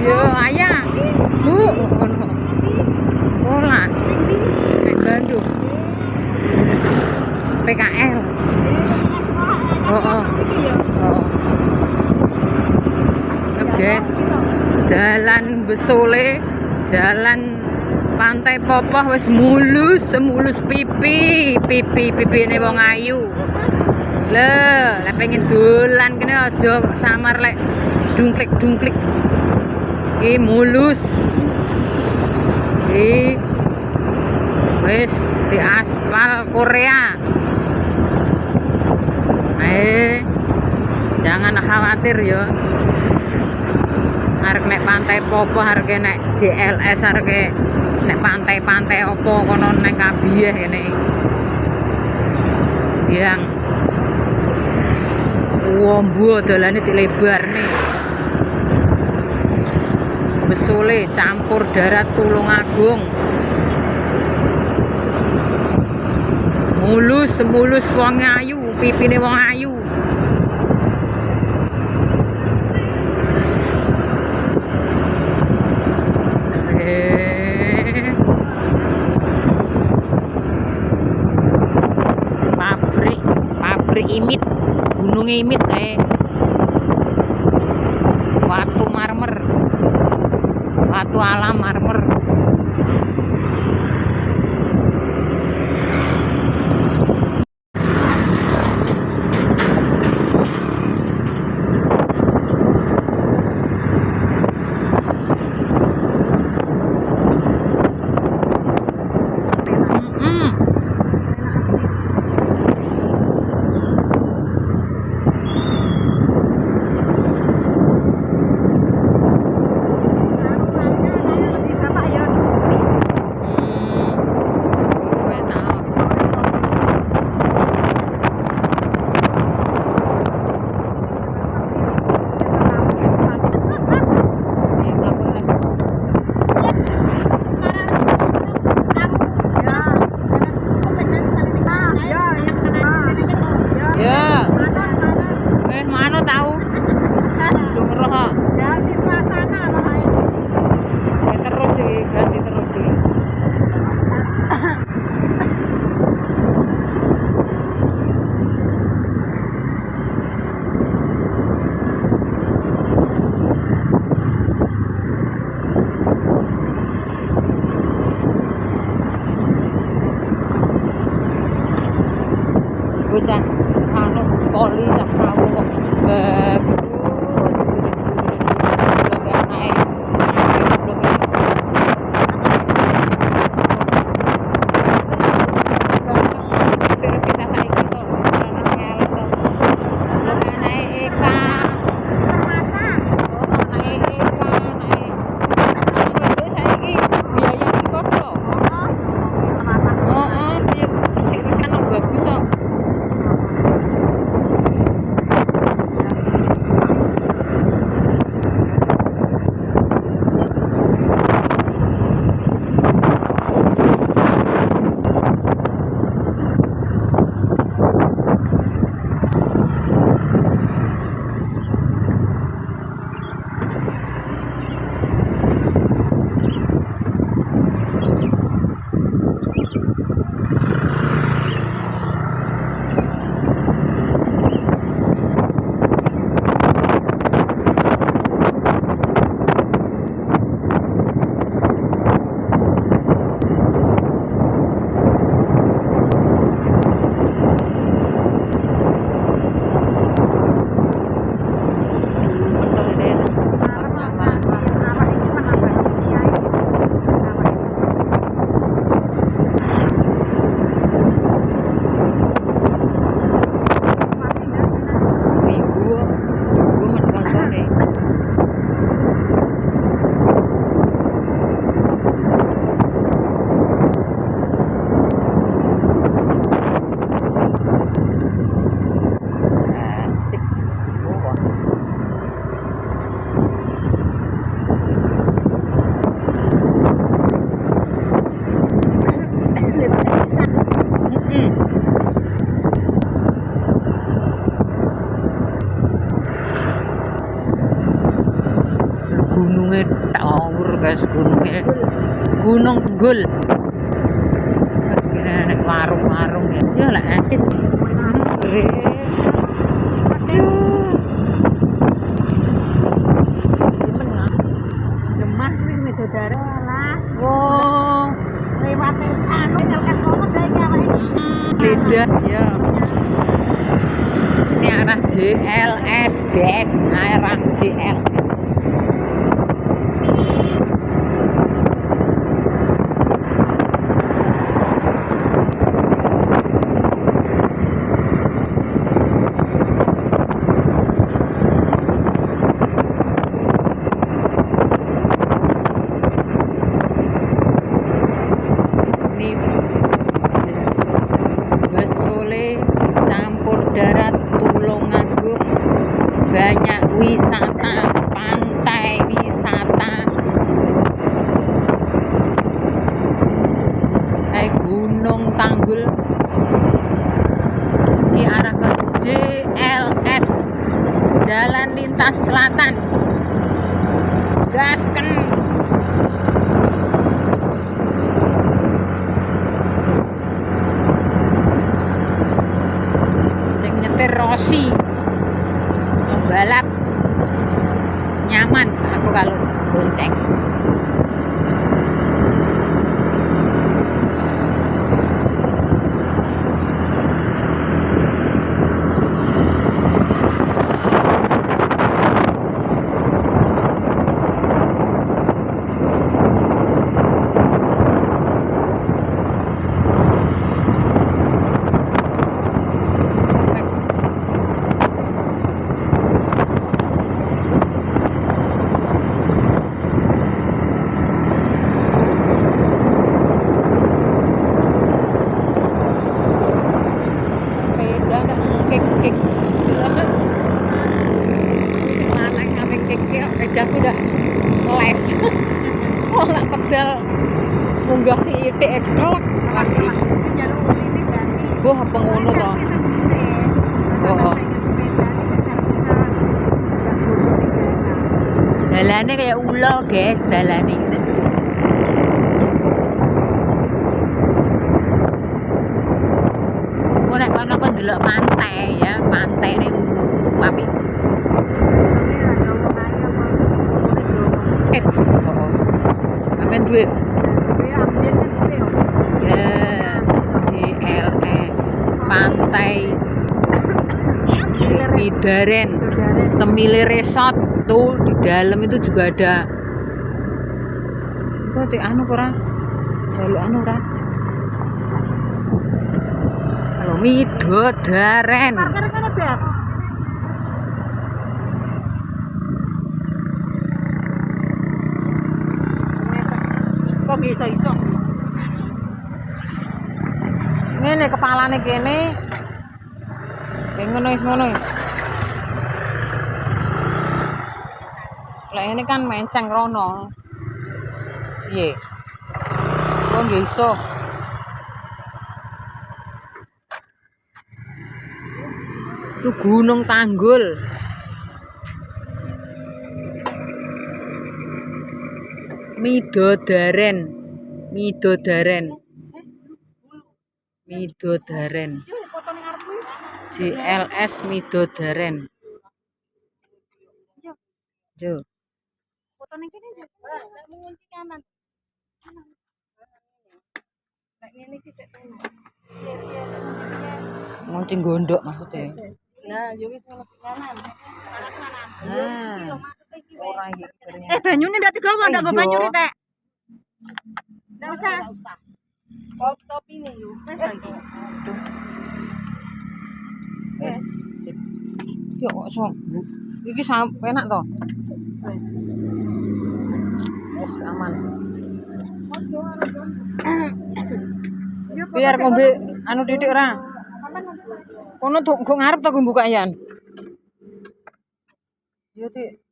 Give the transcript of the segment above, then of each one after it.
Yo ayah. Ono. Sekolah. Nek Bandung. PKL. Oh. Guys, jalan Besole, jalan Pantai Popoh wis mulus, semulus pipi ini wong ayu. Lek pengen dolan kene aja samar lek dungklik. Iki mulus. Wis di aspal Korea. Jangan khawatir ya. Arek nek Pantai Popoh, arek nek JLS, arek nek pantai-pantai opo kono nang Kabiyeh kene. Yang wombo dolane dilebar nih. Besole campur darat Tulungagung. Mulus wong ayu, pipine wong ayu. Pabrik Imit, Gunung Imit Watu marmer, watu alam marmer. Bocah anu poli cah sawu kok bagus. gunungnya tawur guys, Gunung Gul. Kira warung-warung ya. Ya lah asis. Demah kuwi Widodara lah. Oh, Lewat anu LKS Momen dari awake iki. beda ya. Ini arah JLS guys, arah JLS. Ini Basole campur darat Tulungagung, banyak wisata, pantai wisata, Gunung Tanggul. Ini arah ke JLS, Jalan Lintas Selatan. Gasken. Sing nyetir Rossi, balap nyaman aku kalau bonceng. Aku udah les. Oh nggak pedal munggah si itik eklek lagi. Wah pengono toh. Oh. Dalane kayak ulo guys, dalane. Aku nek kono kok ndelok pantai ya, pantai ning apik. Oh. Amen duit. JLS Pantai Bidaren Semile Resort tuh di dalam itu juga ada. Kok ti anu ora? Jaluk anu ora? Halo Widodaren. Kok iso-iso. Ngene kepalane kene. Ngono wis ngono. Lah ini kan menceng rono. Piye? Kok nggih iso. Itu Gunung Tanggul. Widodaren. JLS Widodaren. Jo. Foto ning kene ndak mengunci kanan. Nek ngene iki sik tenan. Ngunci gondok maksudnya. Nah, yo wis ngono kanan. Nah. Ora iki ternyata. Banyune ndak digawa, ndak go banyu tek. Ndak usah. Topine yo. Wis ta iki. Wis. Yo kok iki enak to? Wis aman. Biar ngombe anu titik ora. Kono kok ngarep to buka yan. Yo Dik.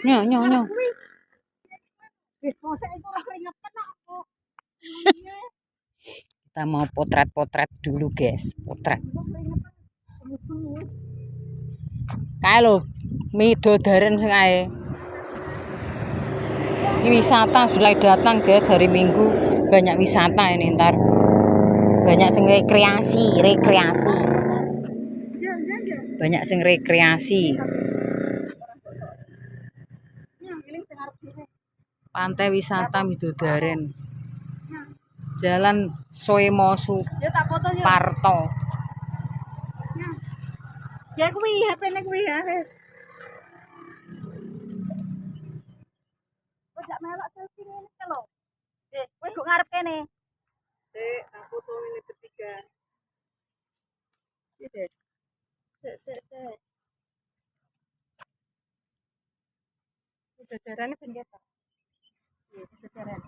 Nyo nyo nyo. Masa itu ora keringetan aku. Kita mau potret-potret dulu, guys. Potret. Kae lho, Midodaren sing ae. Ini wisata sudah datang, guys, hari Minggu. Banyak wisata ini ntar. Banyak sing rekreasi. Banyak sing rekreasi. Pantai wisata Midodaren. Jalan Soemosu Parto. Ya kuwi HP-ne kuwi ya wis. Wis gak melok selfie ngene iki lho. Kowe kok ngarep kene. Tak foto ini bertiga. Iki deh. Sik. Midodaren ben ketok. Iya, Midodaren.